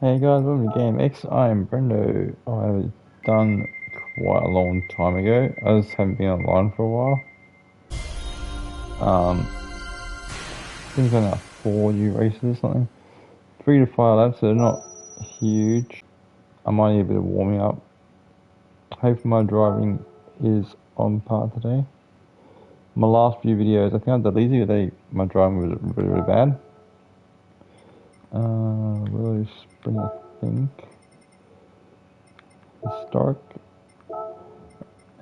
Hey guys, welcome to Game X. I am Brendo. I was done quite a long time ago. I just haven't been online for a while. I think it's only like 4 new races or something. 3 to 5 laps, so they're not huge. I might need a bit of warming up. Hopefully my driving is on par today. My last few videos, I think I deleted it. My driving was really, really bad. Really sprint, I think. Historic.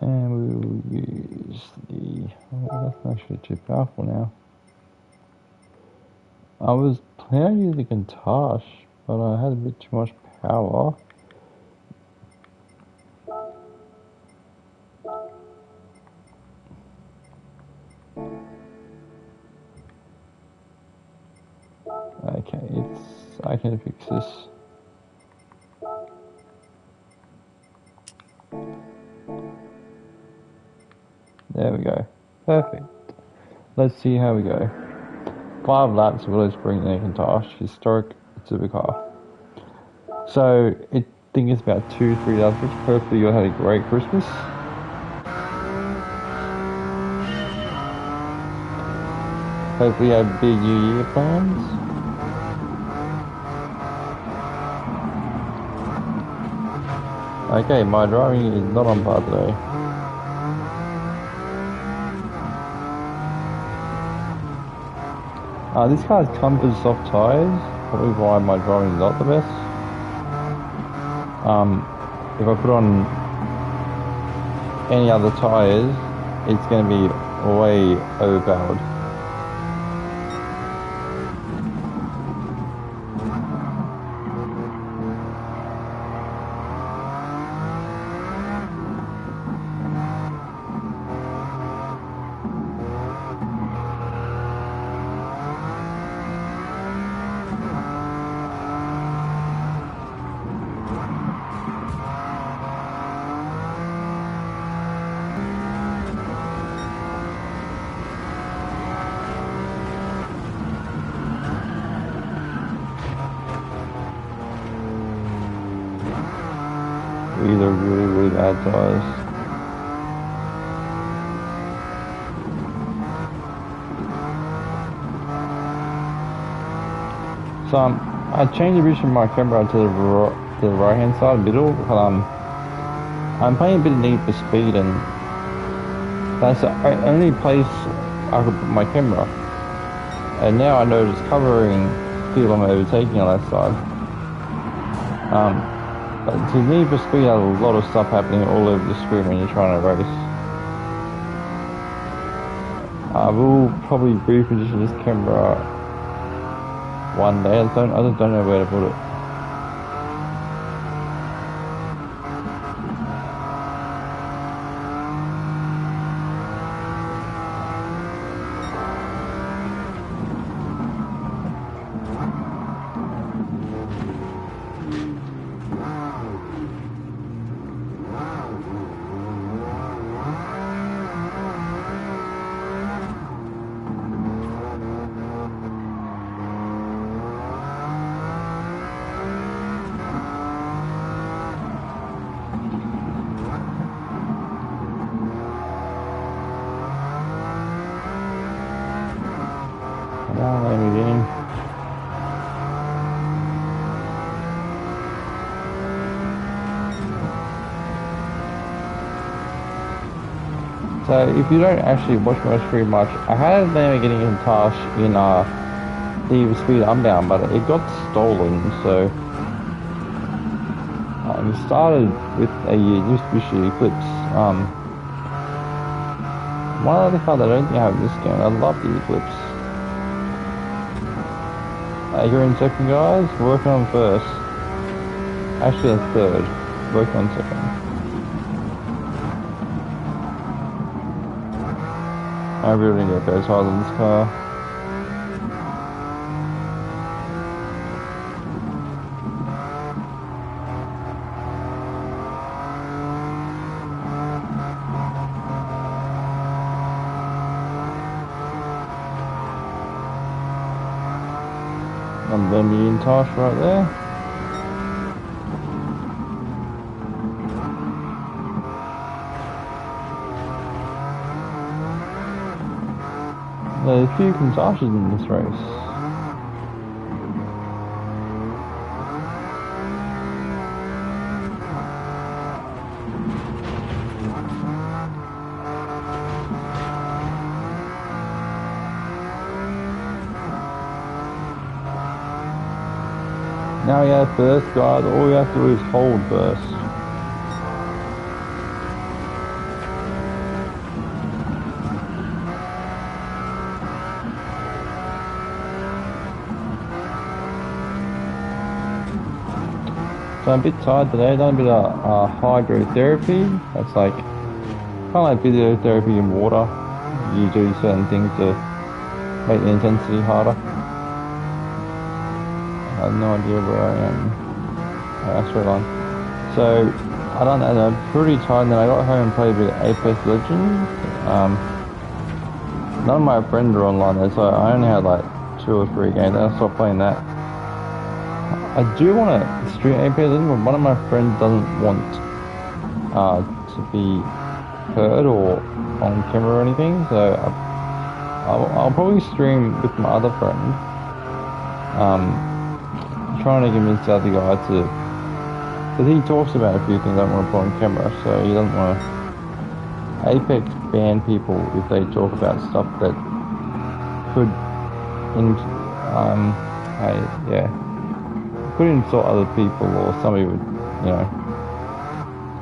And we will use the... Oh, that's actually too powerful now. I was planning to use the Countach, but I had a bit too much power. Okay, I can fix this. There we go. Perfect. Let's see how we go. 5 laps will just bring the Countach, historic supercar. So, I think it's about 2-3 laps. Hopefully you'll have a great Christmas. Hopefully you have big New Year plans. Okay, my driving is not on par today. This car has comfort soft tyres, probably why my driving is not the best. If I put on any other tyres, it's going to be way overpowered. These are really, really bad tyres. So I changed the position of my camera to the right hand side, middle, because I'm playing a bit of Need for Speed, and that's the only place I could put my camera. And now I know it's covering people I'm overtaking on that side. But to Need for Speed, has a lot of stuff happening all over the screen when you're trying to race. I will probably reposition this camera one day. I just don't know where to put it. So if you don't actually watch my stream much, I had a name getting in touch in Need for Speed Unbound, but it got stolen. So we started with a Mitsubishi Eclipse. One other car that I don't think I have in this game. I love the Eclipse. You're in second, guys. Working on first. Actually, on third. Working on second. I really need to get better tires on this car. And then the Intosh right there. There's a few Kinshasas in this race. Now we have first, guys. All we have to do is hold first. So I'm a bit tired today. Done a bit of hydrotherapy. That's like kind of like physiotherapy in water. You do certain things to make the intensity harder. I have no idea where I am. Oh, that's right on. So I done that. I'm pretty tired. And then I got home and played a bit of Apex Legends. None of my friends are online there, so I only had like 2 or 3 games. I stopped playing that. I do want to stream Apex Legends, but one of my friends doesn't want to be heard or on camera or anything, so I'll probably stream with my other friend. Trying to convince the other guy to, because he talks about a few things I don't want to put on camera, so he doesn't want to. Apex ban people if they talk about stuff that could, could insult other people, or somebody would, you know.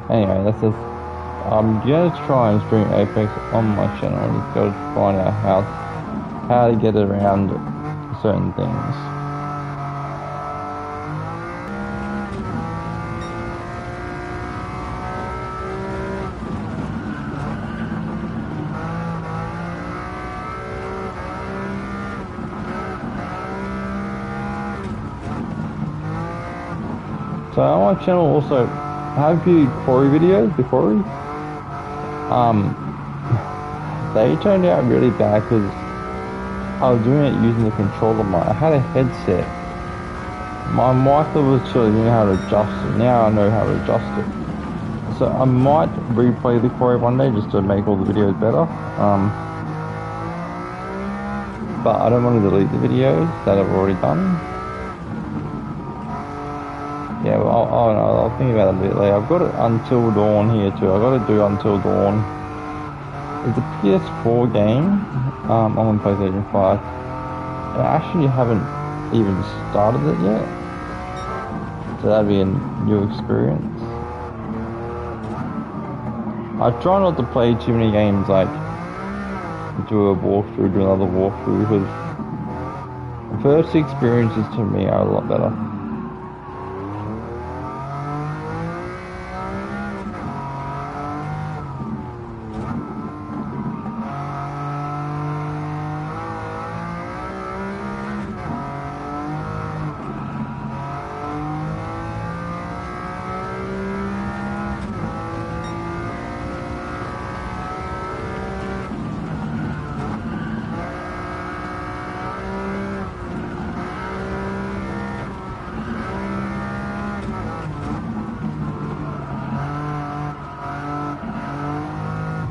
Anyway, that's just. I'm gonna try and stream Apex on my channel. I just gotta find out how to get around certain things. So on my channel also, I have a few quarry videos, the quarry. They turned out really bad because I was doing it using the controller mic. I had a headset. My mic was showing me how to adjust it. Now I know how to adjust it. So I might replay the quarry one day just to make all the videos better. But I don't want to delete the videos that I've already done. Yeah, well, I'll think about it a bit later. I've got it Until Dawn here too. I've got to do Until Dawn. It's a PS4 game. I'm on PlayStation 5. And I actually haven't even started it yet. So that'd be a new experience. I try not to play too many games, like do a walkthrough, do another walkthrough, because the first experiences to me are a lot better.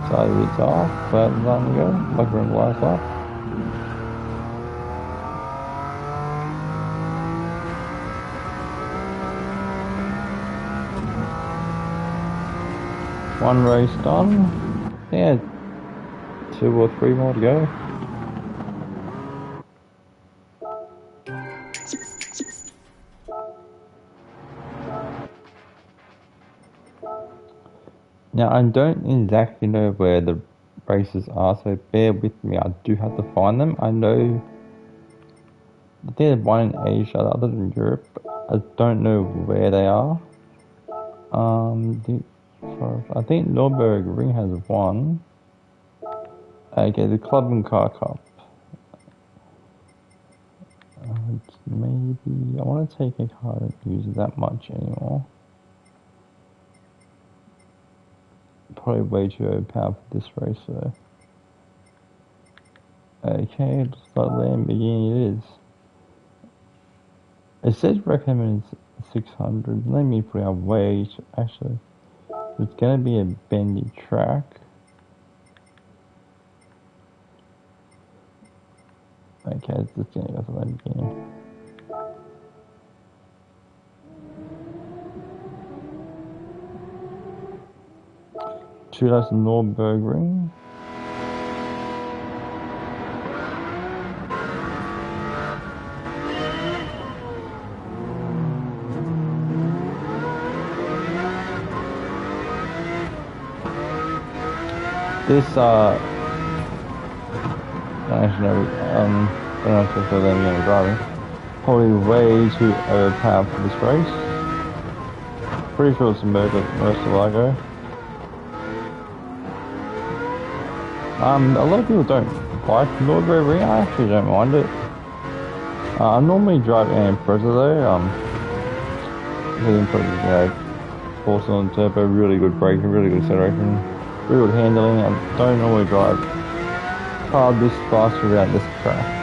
So it's off, but long ago, like we're in the last lap. One race done. Yeah, 2 or 3 more to go. Now I don't exactly know where the races are, so bear with me. I do have to find them. I know there's one in Asia, the other in Europe. I don't know where they are. I think Nürburgring has one. Okay, the Club and Car Cup. Maybe I want to take a car that doesn't use it that much anymore. Probably way too overpowered for this race though. Okay, looks like Lamborghini it is. It says recommends 600. Let me put our weight. Actually, it's gonna be a bendy track. Okay, it's just gonna go to the beginning. Two laps of Nürburgring. This I don't know if it's for them driving. Probably way too overpowered for this race. Pretty sure it's a Murcielago. A lot of people don't like Nürburgring. I actually don't mind it. I normally drive an Impreza though. The Impreza, four-cylinder turbo, really good braking, really good acceleration, really good handling. I don't normally drive a car this fast around this track.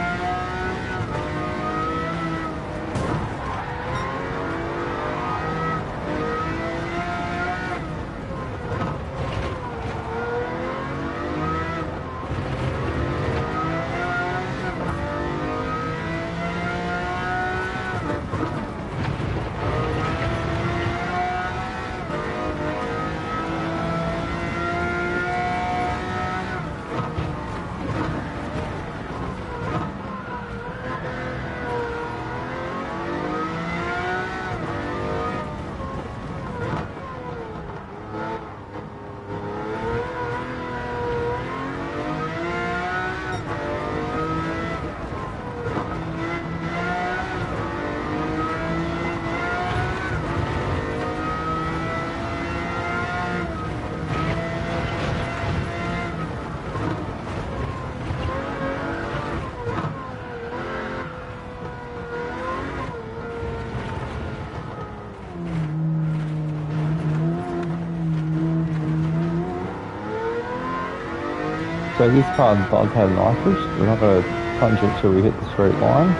So this car does have nitrous. We're not going to punch it till we hit the straight line.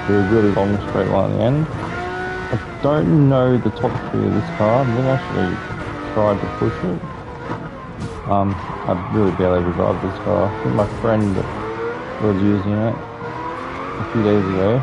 There's a really long straight line at the end. I don't know the top speed of this car. I've never actually tried to push it. I'd really barely ever drive this car. I think my friend was using it a few days ago.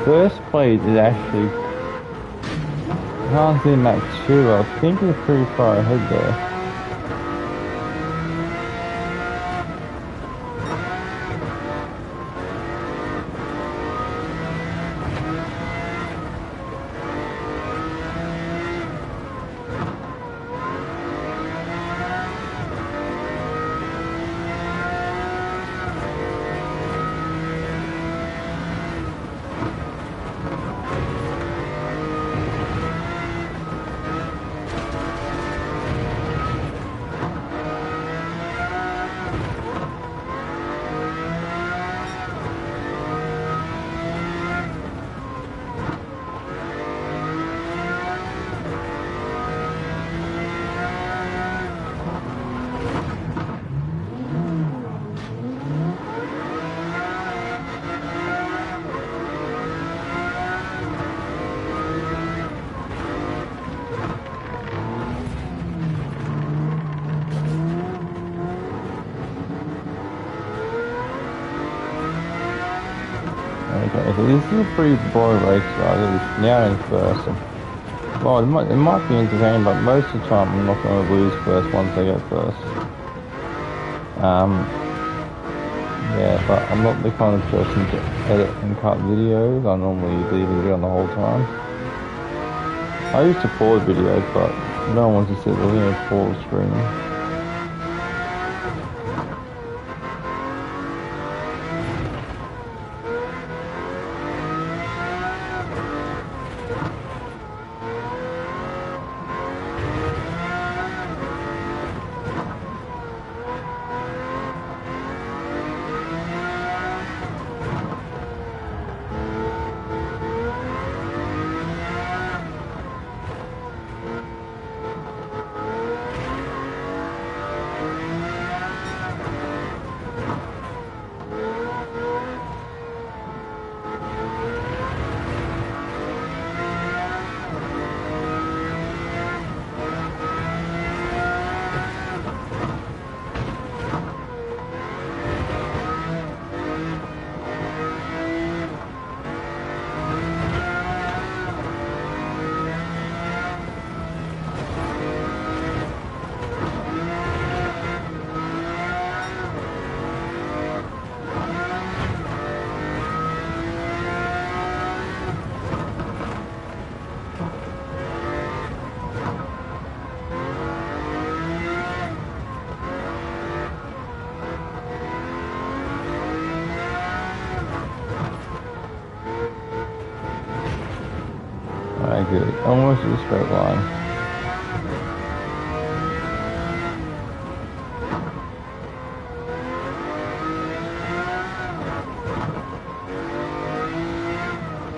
First place is actually, I can't see map 2, I think it's pretty far ahead there. Okay, so this is a pretty boring race, guys. Now in first. Well, it might be entertaining, but most of the time I'm not going to lose first once I get first. Yeah, but I'm not the kind of person to edit and cut videos. I normally leave the video on the whole time. I used to pause videos, but no one wants to sit looking at a pause screen. Alright, good. Almost a straight line.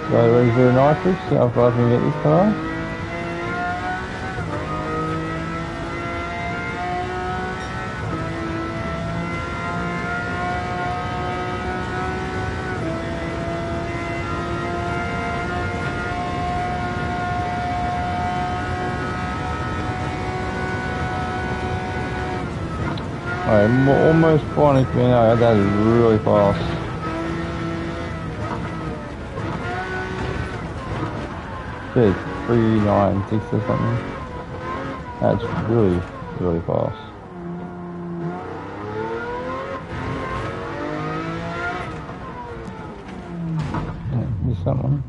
So ready for the nitrous? See how far I can get this car? Alright, almost 400 km/h. That is really fast. It's 396 or something. That's really, really fast. Yeah, missed that one.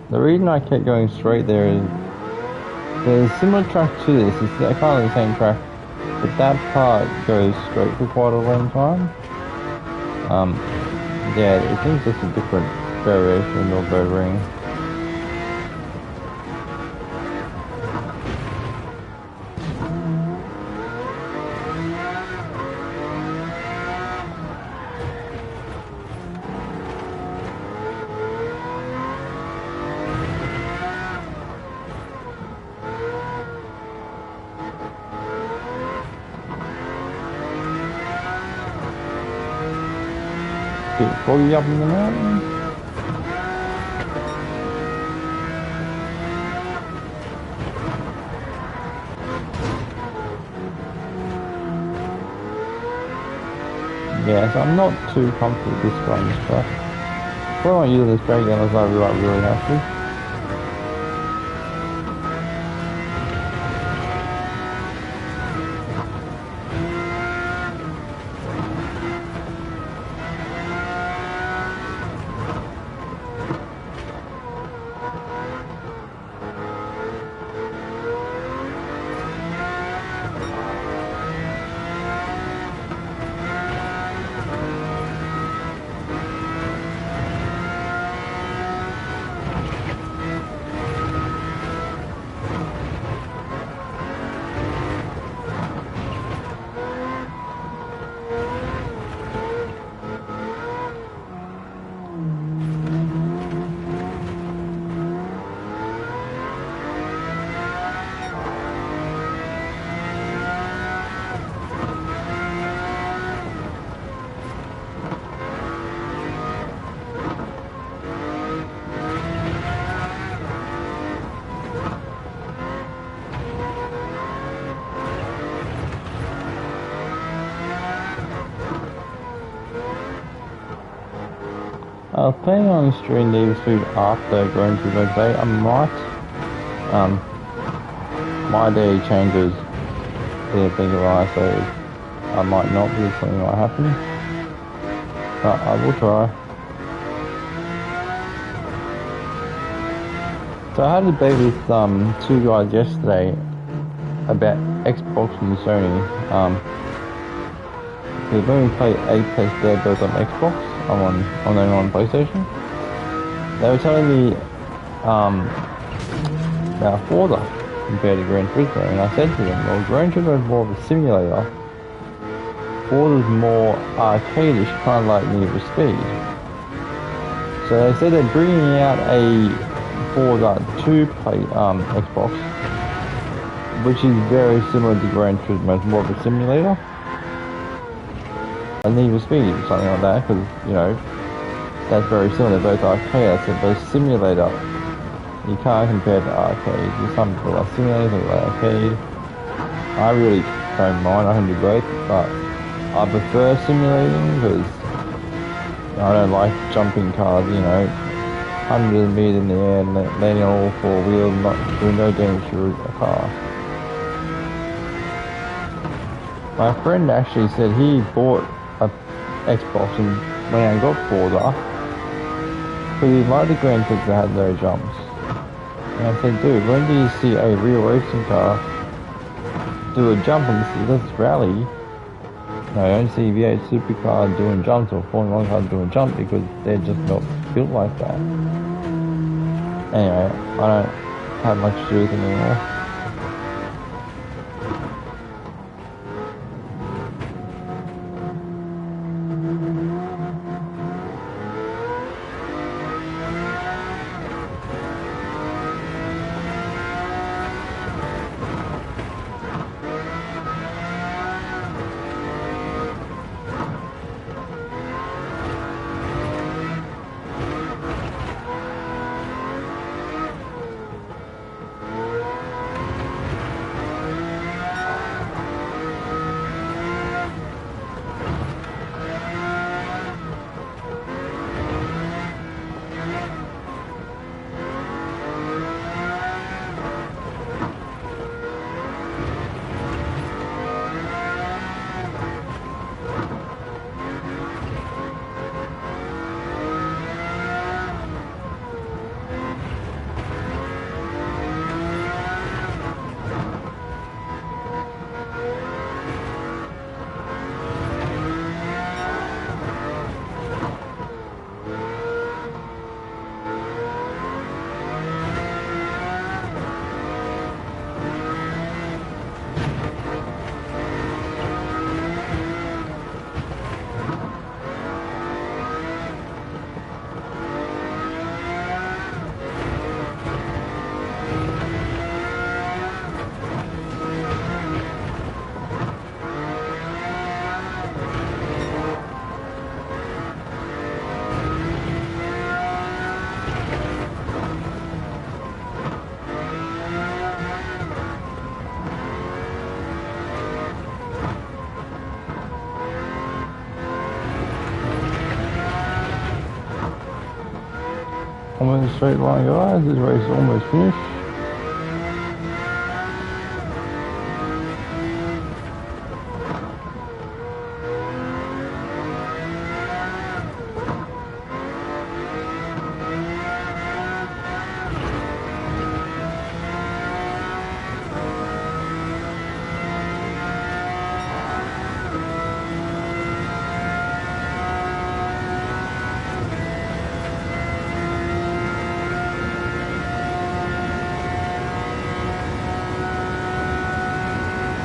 The reason I kept going straight there is there's a similar track to this. It's kind of the same track, but that part goes straight for quite a long time. Yeah, it seems just a different variation or bird. Get foggy up in the mountain. Yeah, so I'm not too comfortable with this one, but I won't use this track unless I really have to. I was planning on streaming these food after going to the day. I might. My day changes. Didn't think of ISO. I might not because something might happen. But I will try. So I had a debate with two guys yesterday about Xbox and Sony. Because when we play Apex, they're both on Xbox. I'm on PlayStation. They were telling me about Forza compared to Gran Turismo, and I said to them, well, Gran Turismo is more of a simulator. Forza's more arcadish, kind of like Need for Speed. So they said they're bringing out a Forza 2 Xbox, which is very similar to Gran Turismo. It's more of a simulator. A Need for Speed, something like that, because, you know, that's very similar. They're both arcade. I said, but a simulator, you can't compare to arcade. There's some people like simulators, they like arcade. I really don't mind, I can do both, but I prefer simulating because I don't like jumping cars, you know, hundreds of meters in the air, landing on all four wheels, not doing no damage to a car. My friend actually said he bought a Xbox and went out and got Forza because he liked the Grand Theft that had no jumps. And I said, dude, when do you see a real racing car do a jump on this rally? No, I don't see V8 supercar doing jumps or Formula 1 cars doing jumps because they're just not built like that. Anyway, I don't have much to do with them anymore. I'm in a straight line, guys. This race is almost finished.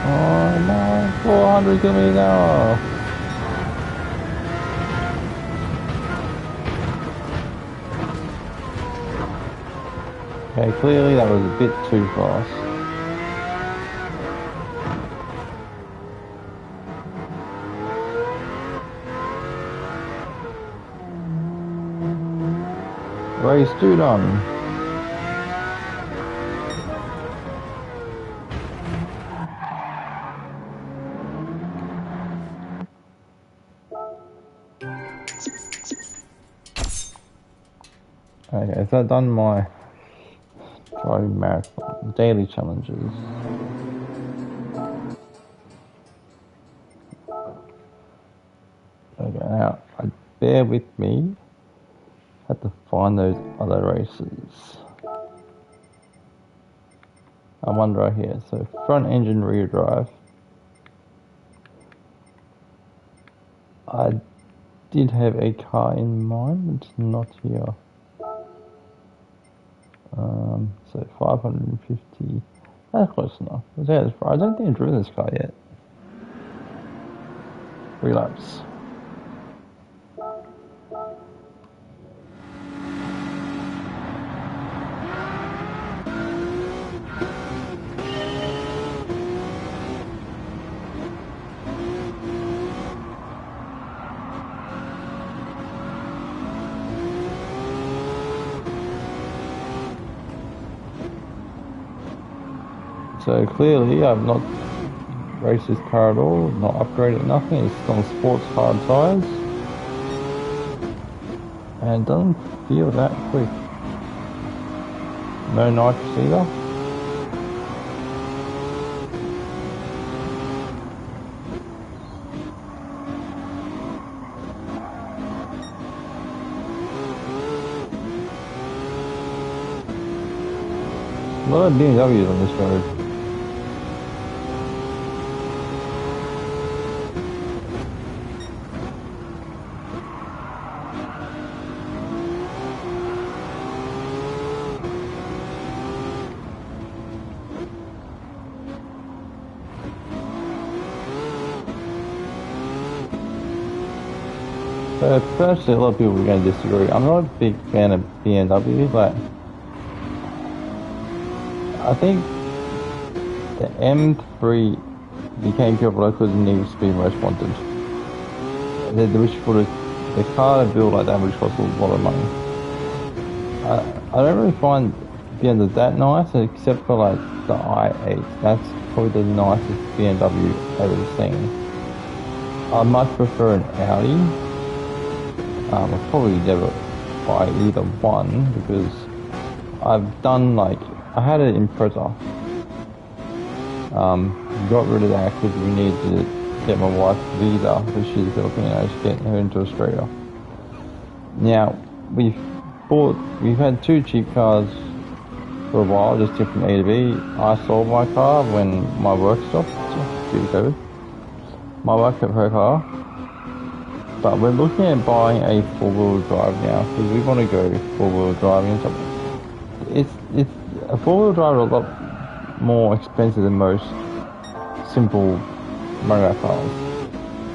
Oh no, 400 kilometers an hour. Okay, clearly that was a bit too fast. Race 2 done. Okay, so I've done my driving marathon daily challenges. Now, bear with me. Had to find those other races. One right here. So front engine rear drive. I did have a car in mind, it's not here. So 550. That's close enough. I don't think I've driven this car yet. 3 laps. So clearly I've not raced this car at all, not upgraded nothing, it's on sports hard tyres. And it doesn't feel that quick. No nitrous either. A lot of BMWs on this road. Personally, a lot of people are going to disagree. I'm not a big fan of BMW, but I think the M3 became popular because the Need for Speed most wanted. The car to build like that which cost a lot of money. I don't really find BMW that nice, except for like the i8. That's probably the nicest BMW I've ever seen. I much prefer an Audi. I'll probably never buy either one because I've done like, I had an Impreza. Got rid of that because we needed to get my wife's visa because she's Filipino, to get her into Australia. Now, we've had 2 cheap cars for a while, just from A to B. I sold my car when my work stopped due to COVID. My wife kept her car. But we're looking at buying a 4-wheel drive now because we want to go 4-wheel driving and something. It's a 4-wheel drive is a lot more expensive than most simple motor cars.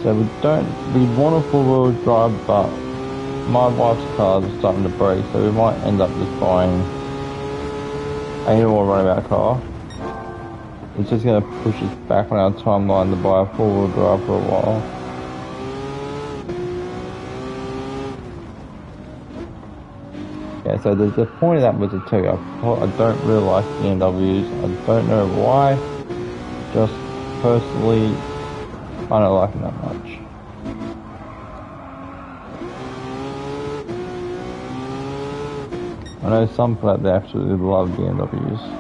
So we want a 4-wheel drive, but my wife's cars are starting to break, so we might end up just buying a more runabout car. It's just going to push us back on our timeline to buy a 4-wheel drive for a while. Yeah, so the point of that was to tell you, I don't really like BMWs. I don't know why. Just personally, I don't like them that much. I know some people out there absolutely love BMWs.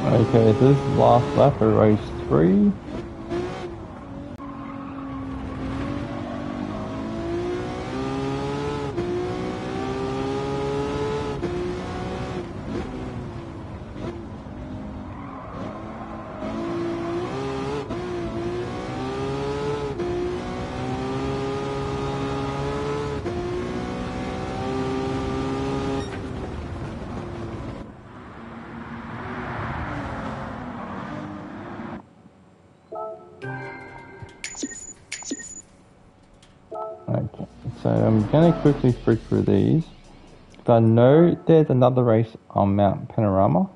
Okay, so this is last lap of race 3. Okay, so I'm going to quickly flick through these. I know there's another race on Mount Panorama.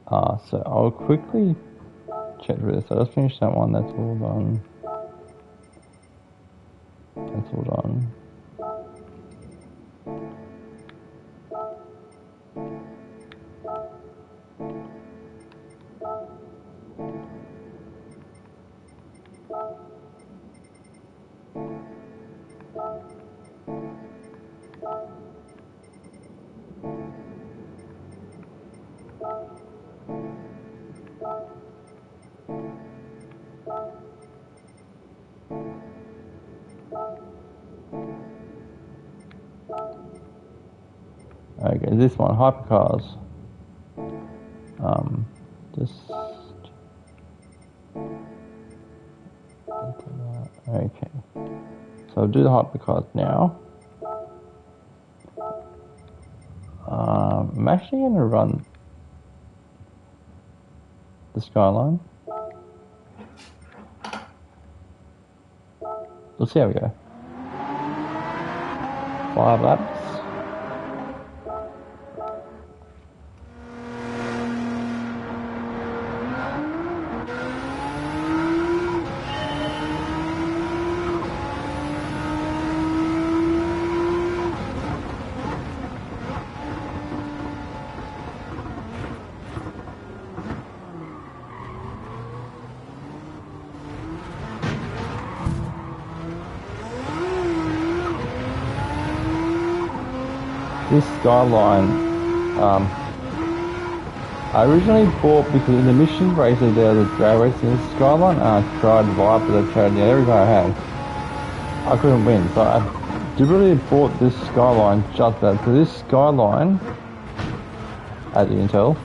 So I'll quickly check through this. So let's finish that one. That's all done. That's all done. Okay, this one, hypercars. Just okay. So I'll do the hypercars now. I'm actually going to run the Skyline. Let's see how we go. 5 laps. This Skyline, I originally bought because in the mission races there was a drag race in this Skyline, and I tried Viper, I tried every car I had. I couldn't win, so I deliberately bought this Skyline just that. So this Skyline, as you can tell,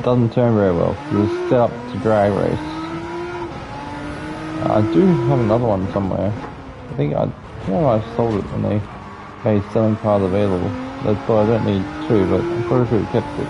doesn't turn very well. It's set up to drag race. I do have another one somewhere. I think I sold it when they made selling cars available. That's why I don't need 2, but I'm pretty sure it kept it.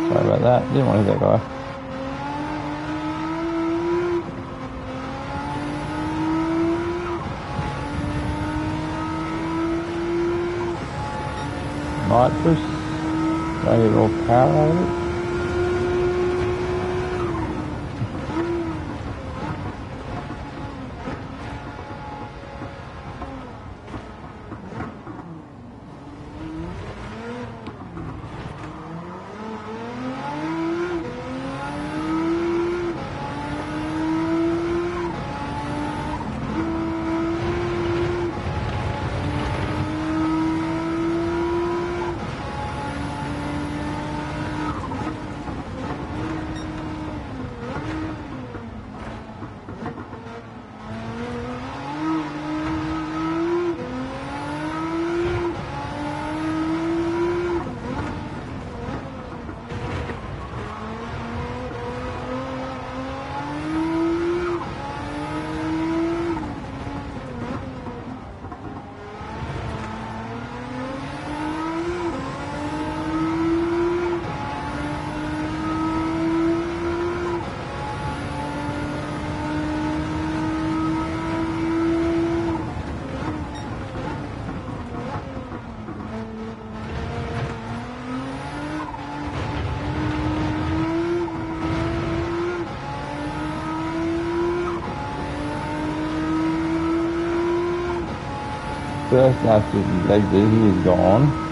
Sorry about that, didn't want to hit that guy. Nitrous, trying to get more power out of it. first absolute leg that he is gone.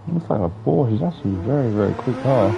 Looks like a Porsche. It's actually a very, very quick car.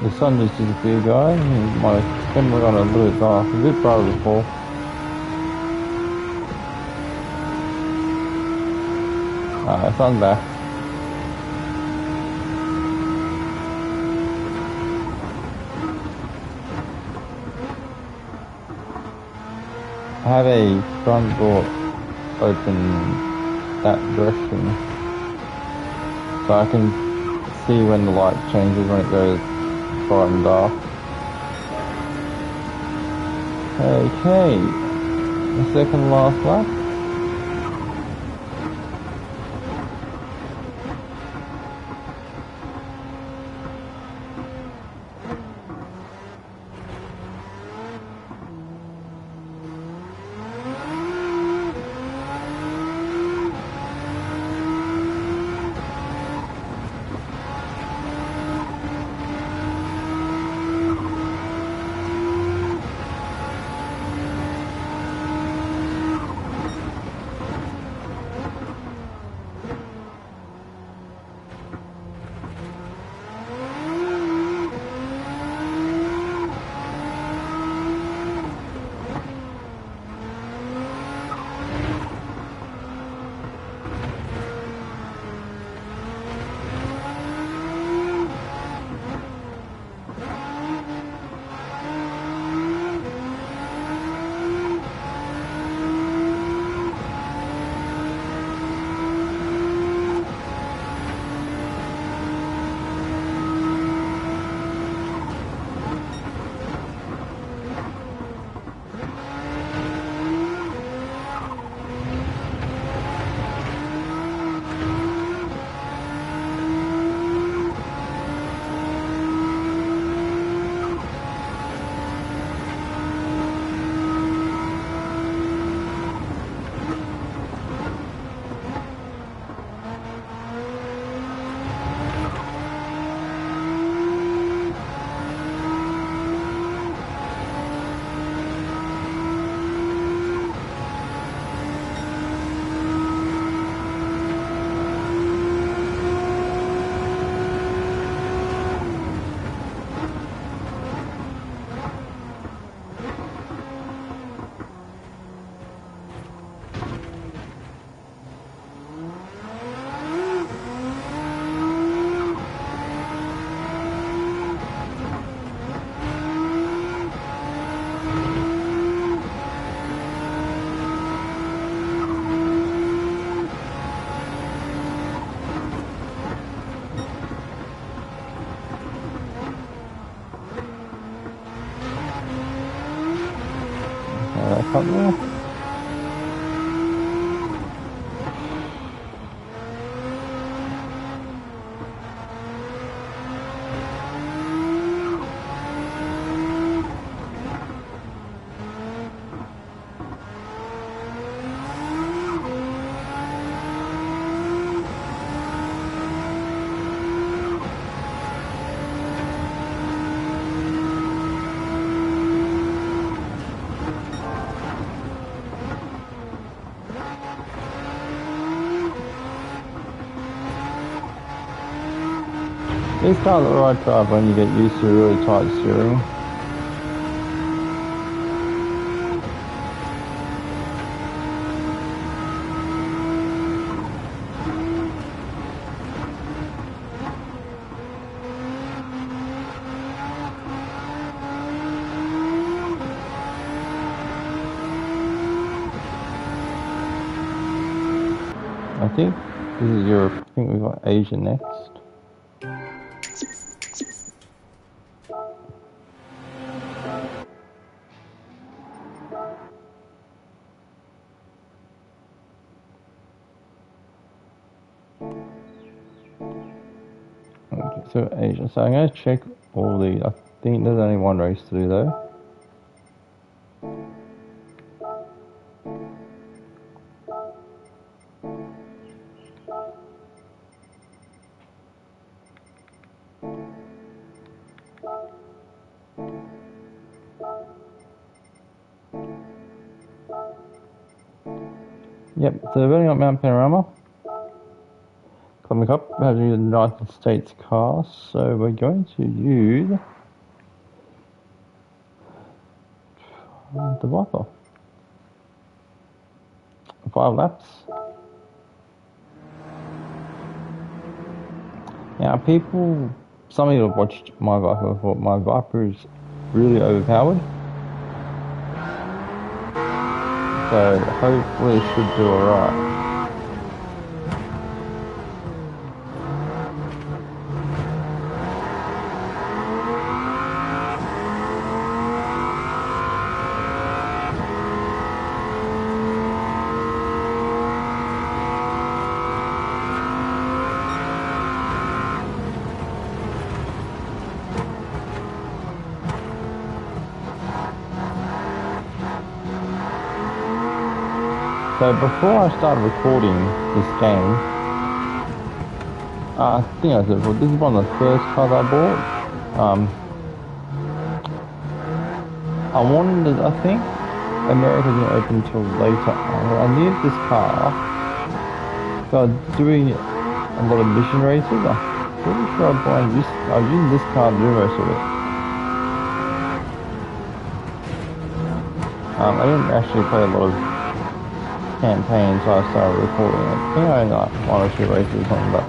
The sun just disappeared, guys. My camera got a little bit dark, a bit brighter before. The sun's back. I have a front door open that direction, so I can see when the light changes, when it goes bright and dark. Okay, the second last lap. Up there. These cars are the right drive when you get used to really tight steering. I think this is Europe. I think we've got Asia next. Okay, so Asia. So I'm going to check all these. I think there's only one race to do though. Yep, so we've only got Mount Panorama. Coming up, we have the United States car, so we're going to use the Viper. 5 laps. Now some people have watched my Viper thought my Viper is really overpowered. So hopefully it should do alright. So before I started recording this game, I think I said before, this is one of the first cars I bought. I think America didn't open until later. I needed this car. So I was doing a lot of mission races. I'm pretty sure I was using this car to do most of it. I didn't actually play a lot of campaign, so I started recording it. I think I only like 1 or 2 races or something, but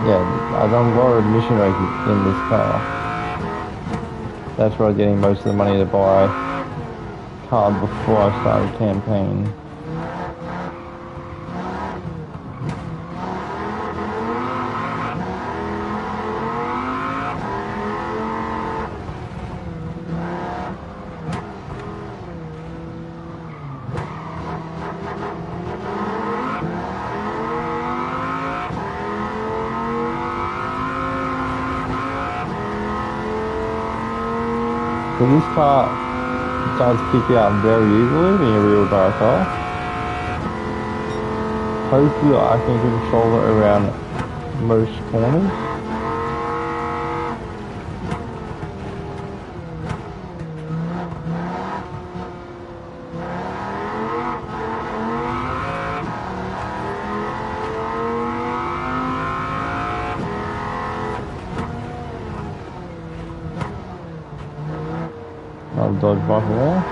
yeah, I've done a lot of mission races in this car. That's where I was getting most of the money to buy cars before I started campaign. So this car does kick out very easily being a real drive car. Hopefully I can control it around most corners. I'll dodge Viper there.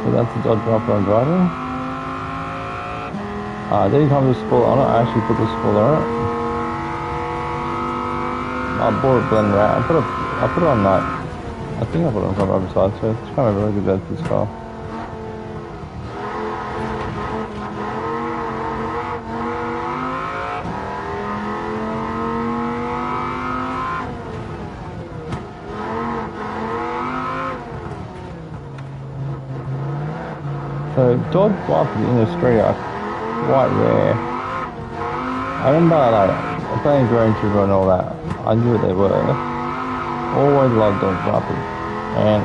So that's the Dodge Viper I'm driving. I didn't have the spoiler on it, I actually put the spoiler on it. I bought a blend wrap. I put it on night. I think I put it on front side, so it's kind of a really good bed for this car. So Dodge Vipers in Australia are quite rare. I remember like playing Grand Tour and all that. I knew what they were. Always loved Dodge Vipers. And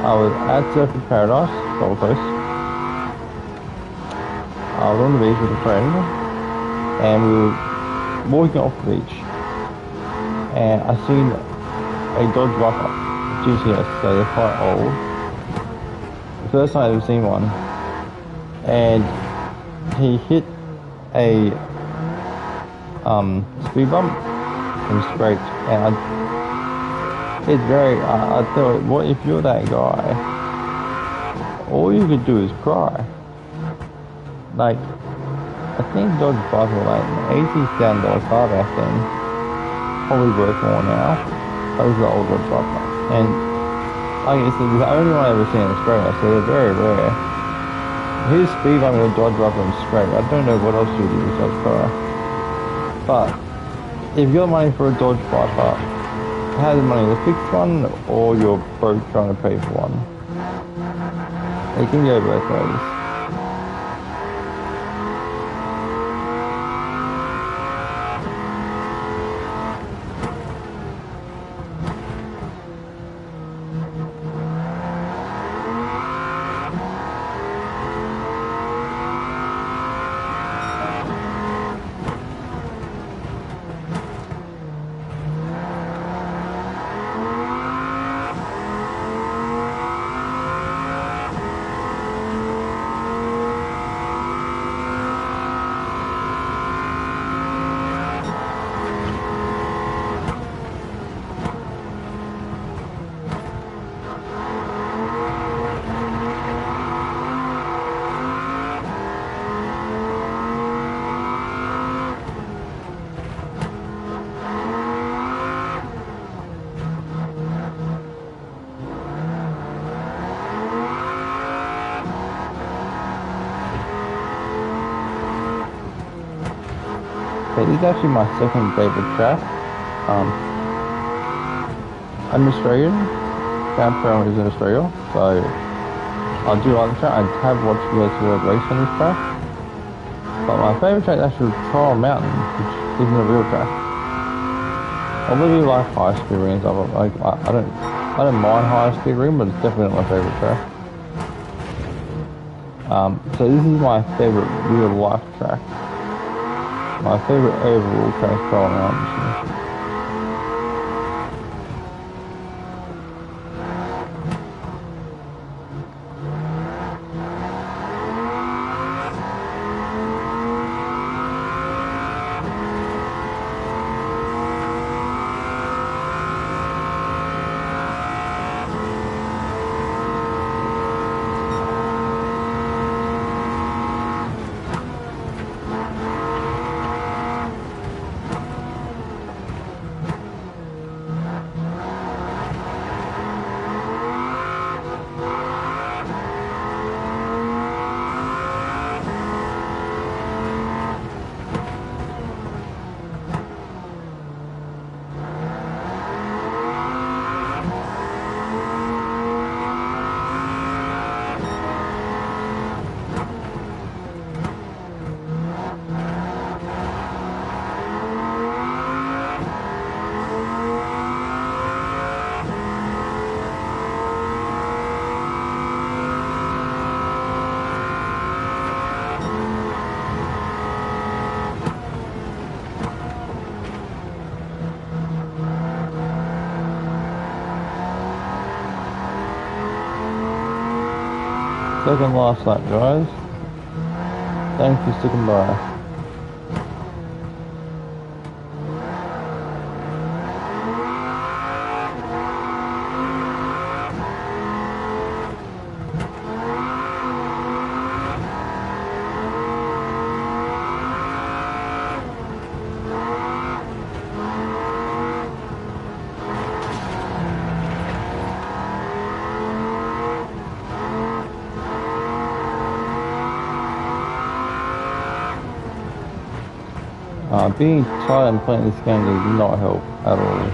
I was at Surfing Paradise, Gold Coast. I was on the beach with a friend, and we were walking off the beach, and I seen a Dodge Viper GTS, so they're quite old. First time I've ever seen one, and he hit a speed bump and scraped, and it's very. I tell you, what if you're that guy? All you could do is cry. Like, I think Dodge Viper were like an $80,000 car back then, probably worth more now. That was the old Dodge Viper, and like I said, the only one I've ever seen in Australia, so they're very rare. His speed bump in a Dodge Viper and scrape. I don't know what else you do with Dodge car. But if you're money for a Dodge Viper, have the money to fix one, or you're broke trying to pay for one. It can go both ways. Okay, this is actually my second favourite track. I'm Australian, family is in Australia, so I do like the track. I have watched you guys race on this track, but my favourite track is actually Trial Mountain, which isn't a real track. I really like high speed rings. I don't mind high speed ring, but it's definitely not my favourite track. So this is my favourite real life track. My favourite overall track is Trial Mountain. Second last lap, guys. Thanks for sticking by. Being tired and playing this game does not help at all.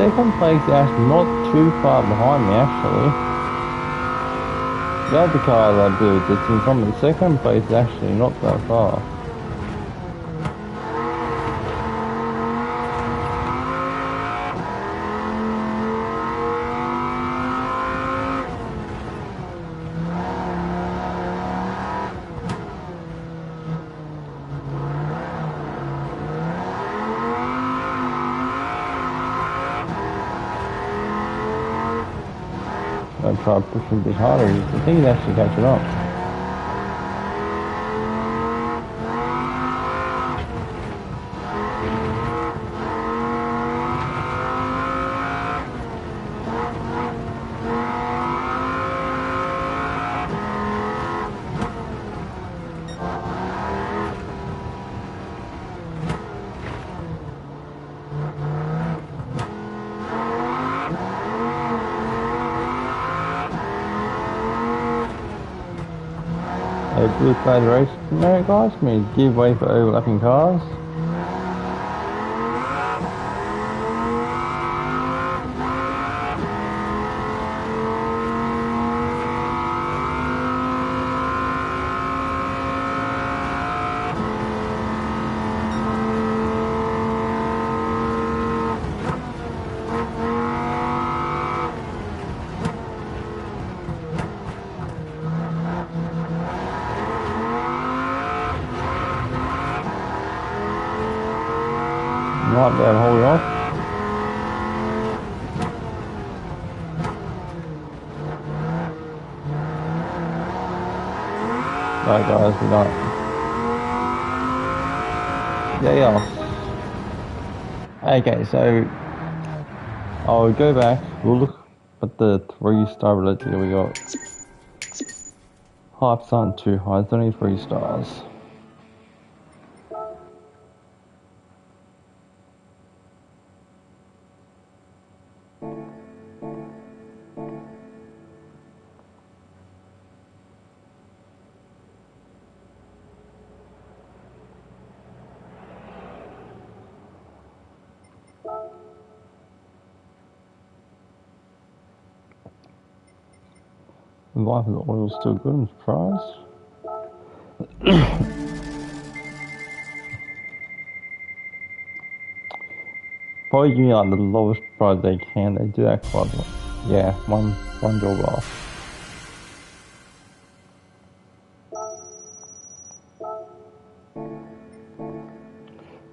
second place is actually not too far behind me, actually. The other car that I do that's in front of me, second place is actually not that far. I'll try pushing a bit harder. I think he's actually catching up. A blue flag race. No, guys, can we give way for overlapping cars? Might be able to hold it off. Right guys, we got it. Yeah. Okay, so I'll go back, we'll look at the 3-star related we got. Hypes aren't too high, it's only 3 stars. The life of the oil's still good, I'm surprised. Probably give me like the lowest price they can, they do that quite a lot. Yeah, one job off.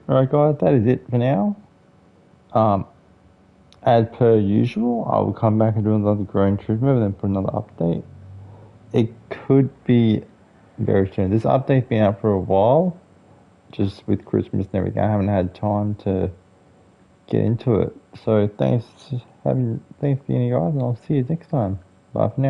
Alright guys, that is it for now. As per usual, I will come back and do another Grand Turismo, then put another update. It could be very soon. This update's been out for a while, just with Christmas and everything. I haven't had time to get into it. So thanks for you guys, and I'll see you next time. Bye for now.